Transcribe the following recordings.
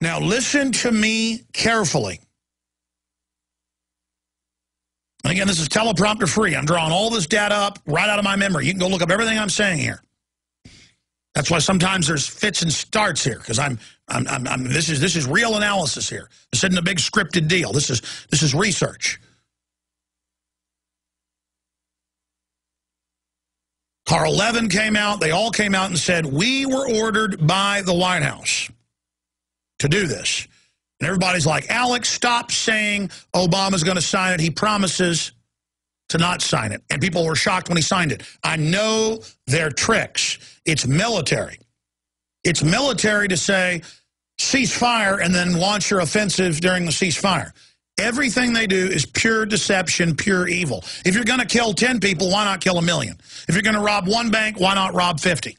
Now listen to me carefully. And again, this is teleprompter free. I'm drawing all this data up right out of my memory. You can go look up everything I'm saying here. That's why sometimes there's fits and starts here, because this is real analysis here. This isn't a big scripted deal. This is research. Carl Levin came out. They all came out and said, we were ordered by the White House to do this. And everybody's like, Alex, stop saying Obama's going to sign it. He promises to not sign it. And people were shocked when he signed it. I know their tricks. It's military. It's military to say, cease fire, and then launch your offensive during the ceasefire. Everything they do is pure deception, pure evil. If you're going to kill 10 people, why not kill 1 million? If you're going to rob one bank, why not rob 50?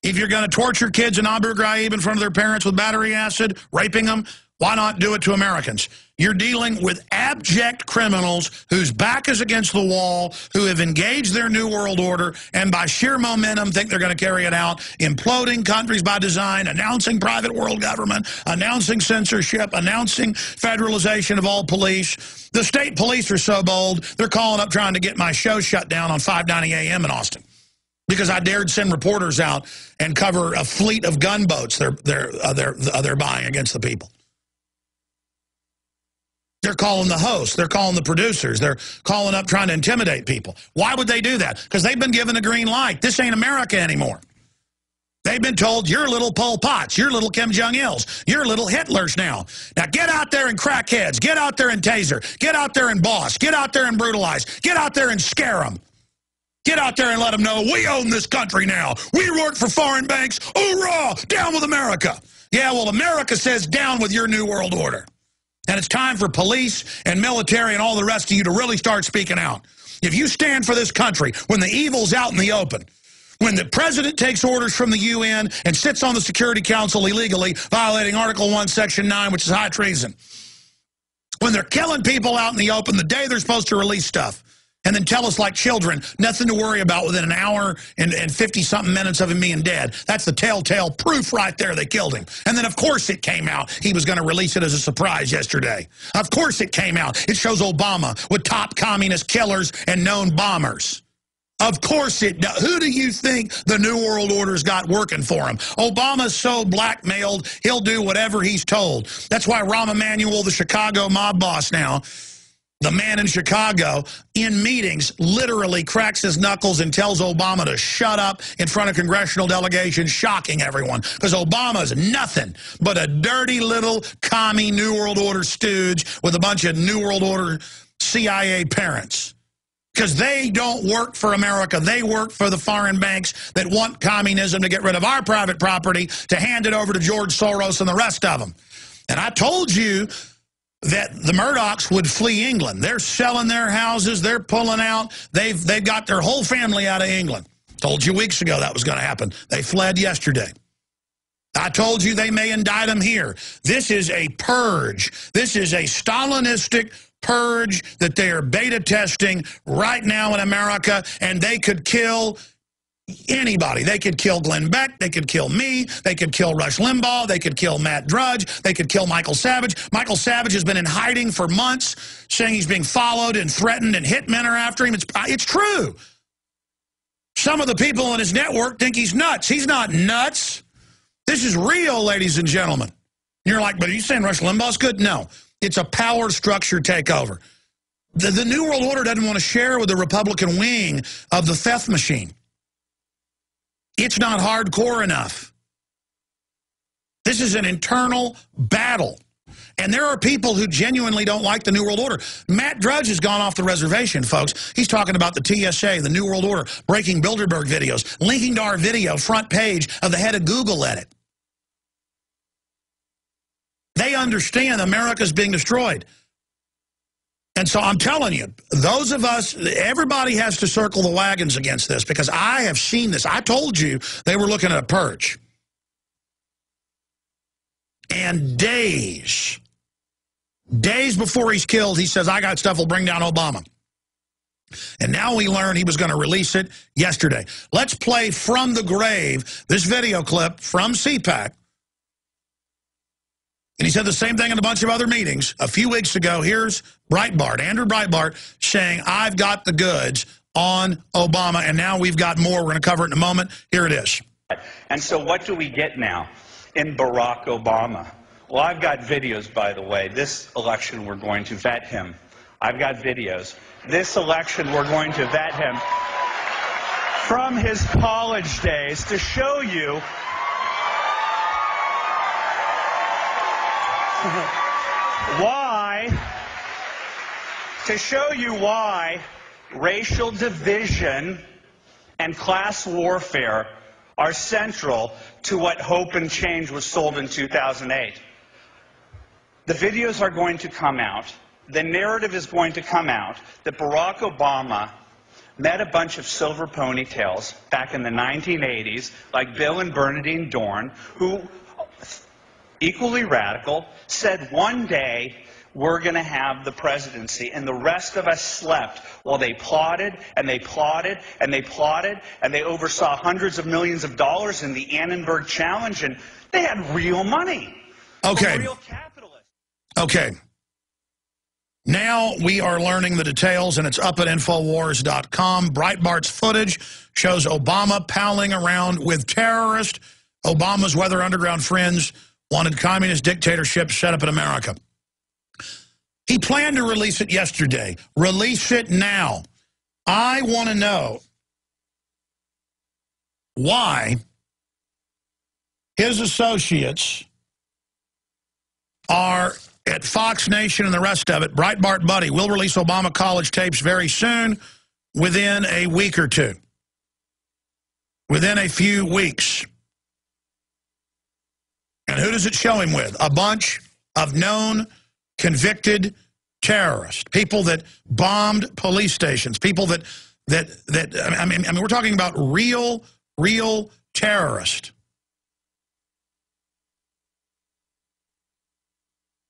If you're going to torture kids in Abu Ghraib in front of their parents with battery acid, raping them, why not do it to Americans? You're dealing with abject criminals whose back is against the wall, who have engaged their New World Order, and by sheer momentum think they're going to carry it out, imploding countries by design, announcing private world government, announcing censorship, announcing federalization of all police. The state police are so bold, they're calling up trying to get my show shut down on 590 AM in Austin, because I dared send reporters out and cover a fleet of gunboats they're buying against the people. They're calling the hosts. They're calling the producers. They're calling up trying to intimidate people. Why would they do that? Because they've been given a green light. This ain't America anymore. They've been told, you're little Pol Pots, you're little Kim Jong-ils, you're little Hitlers now. Now get out there and crack heads. Get out there and taser. Get out there and boss. Get out there and brutalize. Get out there and scare them. Get out there and let them know, we own this country now. We work for foreign banks. Hoorah! Down with America. Yeah, well, America says down with your New World Order. And it's time for police and military and all the rest of you to really start speaking out. If you stand for this country, when the evil's out in the open, when the president takes orders from the UN and sits on the Security Council illegally, violating Article 1, Section 9, which is high treason, when they're killing people out in the open the day they're supposed to release stuff, and then tell us like children, nothing to worry about within an hour and 50-something minutes of him being dead. That's the telltale proof right there they killed him. And then, of course, it came out. He was going to release it as a surprise yesterday. Of course it came out. It shows Obama with top communist killers and known bombers. Of course it does. Who do you think the New World Order's got working for him? Obama's so blackmailed, he'll do whatever he's told. That's why Rahm Emanuel, the Chicago mob boss now, the man in Chicago, in meetings, literally cracks his knuckles and tells Obama to shut up in front of congressional delegations, shocking everyone. Because Obama's nothing but a dirty little commie New World Order stooge with a bunch of New World Order CIA parents. Because they don't work for America. They work for the foreign banks that want communism to get rid of our private property, to hand it over to George Soros and the rest of them. And I told you that the Murdochs would flee England. They're selling their houses. They're pulling out. They've got their whole family out of England. Told you weeks ago that was going to happen. They fled yesterday. I told you they may indict them here. This is a purge. This is a Stalinistic purge that they are beta testing right now in America, and they could kill anybody. They could kill Glenn Beck. They could kill me. They could kill Rush Limbaugh. They could kill Matt Drudge. They could kill Michael Savage. Michael Savage has been in hiding for months, saying he's being followed and threatened and hitmen are after him. It's true. Some of the people in his network think he's nuts. He's not nuts. This is real, ladies and gentlemen. You're like, but are you saying Rush Limbaugh's good? No. It's a power structure takeover. The New World Order doesn't want to share with the Republican wing of the theft machine. It's not hardcore enough. This is an internal battle. And there are people who genuinely don't like the New World Order. Matt Drudge has gone off the reservation, folks. He's talking about the TSA, the New World Order, breaking Bilderberg videos, linking to our video, front page of the head of Google edit. They understand America's being destroyed. And so I'm telling you, those of us, everybody has to circle the wagons against this, because I have seen this. I told you they were looking at a purge. And days before he's killed, he says, I got stuff will bring down Obama. And now we learned he was going to release it yesterday. Let's play from the grave this video clip from CPAC And he said the same thing in a bunch of other meetings. A few weeks ago, here's Breitbart, Andrew Breitbart, saying, I've got the goods on Obama, and now we've got more. We're going to cover it in a moment. Here it is. And so what do we get now in Barack Obama? Well, I've got videos, by the way. This election, we're going to vet him. I've got videos. This election, we're going to vet him from his college days to show you why racial division and class warfare are central to what Hope and Change was sold in 2008. The videos are going to come out. The narrative is going to come out that Barack Obama met a bunch of silver ponytails back in the 1980s, like Bill and Bernadine Dorn, who, equally radical, said one day we're going to have the presidency, and the rest of us slept while they plotted and they plotted and they plotted, and they oversaw hundreds of millions of dollars in the Annenberg Challenge, and they had real money. Okay. Real capitalists. Okay. Now we are learning the details, and it's up at Infowars.com. Breitbart's footage shows Obama palling around with terrorists. Obama's weather underground friends wanted communist dictatorship set up in America. He planned to release it yesterday. Release it now. I want to know why his associates are at Fox Nation and the rest of it. Breitbart buddy will release Obama college tapes very soon, within a week or two. Within a few weeks. And who does it show him with? A bunch of known convicted terrorists, people that bombed police stations, people that I mean, we're talking about real terrorists.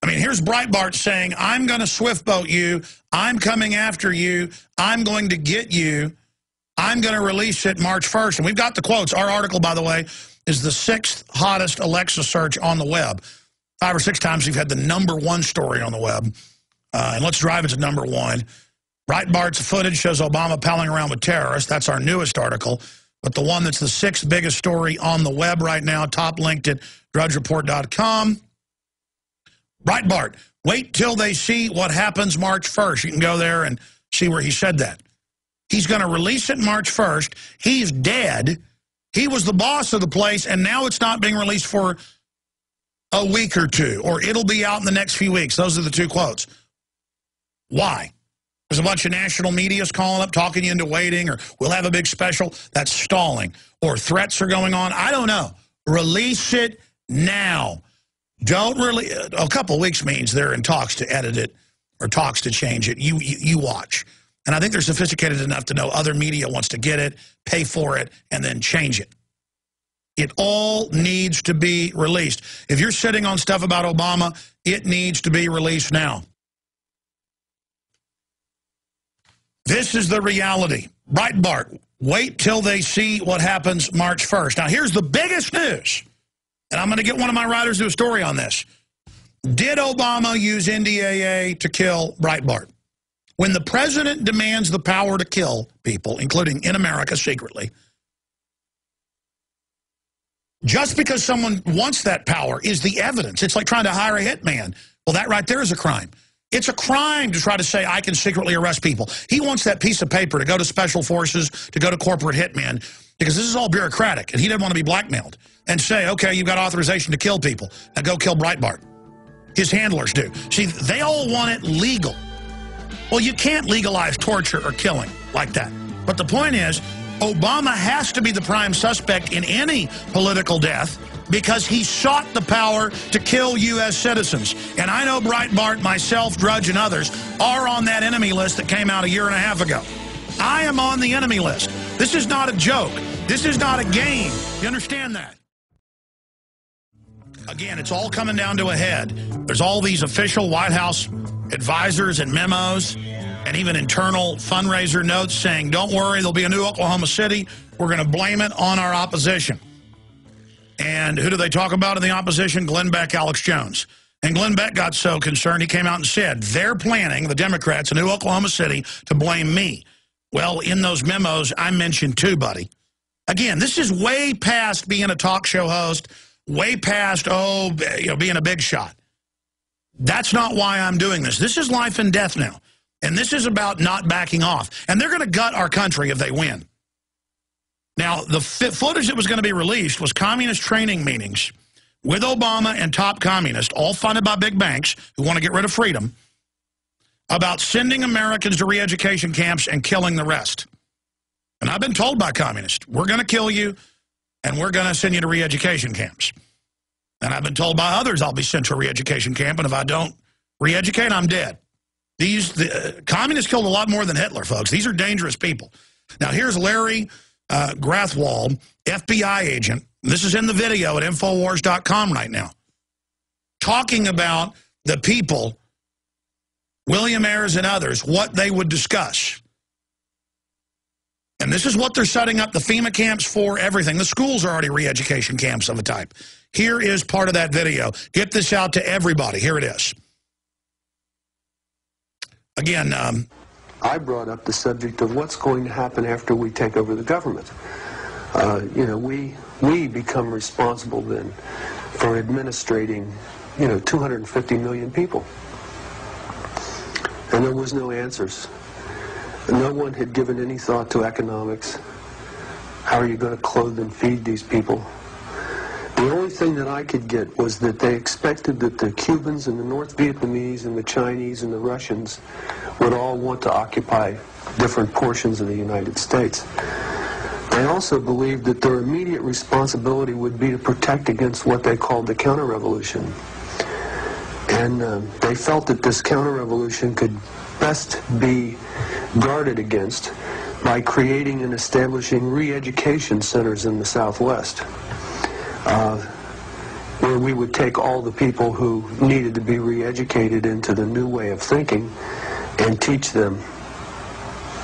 I mean, here's Breitbart saying, I'm going to swift boat you, I'm coming after you, I'm going to get you, I'm going to release it March 1st. And we've got the quotes. Our article, by the way, is the 6th hottest Alexa search on the web. 5 or 6 times we've had the #1 story on the web. And let's drive it to #1. Breitbart's footage shows Obama palling around with terrorists. That's our newest article. But the one that's the 6th biggest story on the web right now, top linked at drudgereport.com. Breitbart, wait till they see what happens March 1st. You can go there and see where he said that. He's going to release it March 1st. He's dead. He was the boss of the place, and now it's not being released for a week or two, or it'll be out in the next few weeks. Those are the 2 quotes. Why? There's a bunch of national media's calling up, talking you into waiting, or we'll have a big special. That's stalling. Or threats are going on. I don't know. Release it now. Don't really. A couple of weeks means they're in talks to edit it or talks to change it. You watch. And I think they're sophisticated enough to know other media wants to get it, pay for it, and then change it. It all needs to be released. If you're sitting on stuff about Obama, it needs to be released now. This is the reality. Breitbart, wait till they see what happens March 1st. Now, here's the biggest news, and I'm going to get one of my writers to do a story on this. Did Obama use NDAA to kill Breitbart? When the president demands the power to kill people, including in America secretly, just because someone wants that power is the evidence. It's like trying to hire a hitman. Well, that right there is a crime. It's a crime to try to say I can secretly arrest people. He wants that piece of paper to go to special forces, to go to corporate hitmen, because this is all bureaucratic, and he doesn't want to be blackmailed and say, okay, you've got authorization to kill people. Now go kill Breitbart. His handlers do. See, they all want it legal. Well, you can't legalize torture or killing like that. But the point is, Obama has to be the prime suspect in any political death because he sought the power to kill U.S. citizens. And I know Breitbart, myself, Drudge, and others are on that enemy list that came out a year and a half ago. I am on the enemy list. This is not a joke. This is not a game. You understand that? Again, it's all coming down to a head. There's all these official White House advisors and memos and even internal fundraiser notes saying, don't worry, there'll be a new Oklahoma City. We're going to blame it on our opposition. And who do they talk about in the opposition? Glenn Beck, Alex Jones. And Glenn Beck got so concerned, he came out and said, they're planning, the Democrats in New Oklahoma City, to blame me. Well, in those memos, I mentioned too, buddy. Again, this is way past being a talk show host, way past, being a big shot. That's not why I'm doing this. This is life and death now. And this is about not backing off. And they're going to gut our country if they win. Now, the footage that was going to be released was communist training meetings with Obama and top communists, all funded by big banks who want to get rid of freedom, about sending Americans to re-education camps and killing the rest. And I've been told by communists, we're going to kill you and we're going to send you to re-education camps. And I've been told by others I'll be sent to a re-education camp, and if I don't re-educate, I'm dead. The communists killed a lot more than Hitler, folks. These are dangerous people. Now, here's Larry Grathwohl, FBI agent. This is in the video at Infowars.com right now, talking about the people, William Ayers and others, what they would discuss. And this is what they're setting up the FEMA camps for, everything. The schools are already re-education camps of a type. Here is part of that video. Get this out to everybody. Here it is. Again, I brought up the subject of what's going to happen after we take over the government. We become responsible then for administrating, 250 million people. And there was no answers. No one had given any thought to economics. How are you going to clothe and feed these people? The only thing that I could get was that they expected that the Cubans and the North Vietnamese and the Chinese and the Russians would all want to occupy different portions of the United States. They also believed that their immediate responsibility would be to protect against what they called the counter-revolution. And they felt that this counter-revolution could best be guarded against by creating and establishing re-education centers in the Southwest, where we would take all the people who needed to be re-educated into the new way of thinking and teach them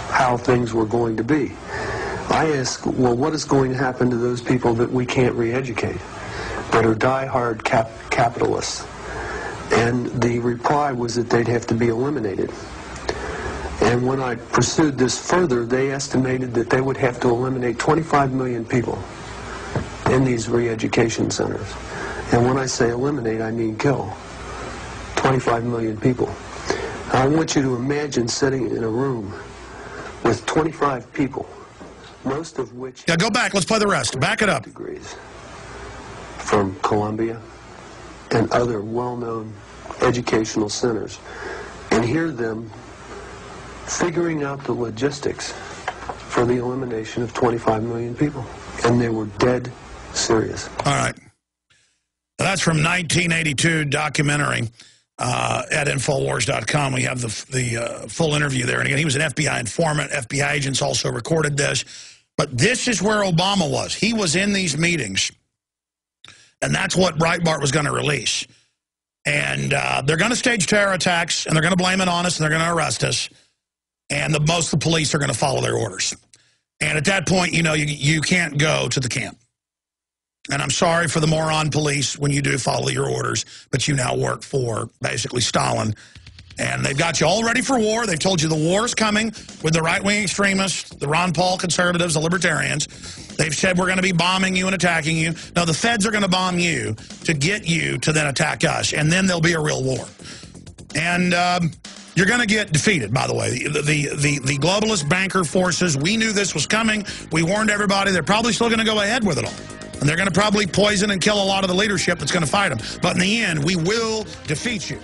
how things were going to be. I ask, well, what is going to happen to those people that we can't re-educate, that are die-hard capitalists? And the reply was that they'd have to be eliminated. And when I pursued this further, they estimated that they would have to eliminate 25 million people in these re-education centers. And when I say eliminate, I mean kill. 25 million people. I want you to imagine sitting in a room with 25 people, most of which... Yeah, go back. Let's play the rest. Back it up. ...degrees from Columbia and other well-known educational centers, and hear them figuring out the logistics for the elimination of 25 million people. And they were dead serious. All right. That's from 1982 documentary at Infowars.com. We have the full interview there. And again, he was an FBI informant. FBI agents also recorded this. But this is where Obama was. He was in these meetings. And that's what Breitbart was going to release. And they're going to stage terror attacks, and they're going to blame it on us, and they're going to arrest us. And most of the police are going to follow their orders. And at that point, you can't go to the camp. And I'm sorry for the moron police when you do follow your orders, but you now work for, basically, Stalin. And they've got you all ready for war. They've told you the war is coming with the right-wing extremists, the Ron Paul conservatives, the libertarians. They've said we're going to be bombing you and attacking you. No, the feds are going to bomb you to get you to then attack us, and then there'll be a real war. And you're going to get defeated, by the way. The globalist banker forces, we knew this was coming. We warned everybody. They're probably still going to go ahead with it all. And they're going to probably poison and kill a lot of the leadership that's going to fight them. But in the end, we will defeat you.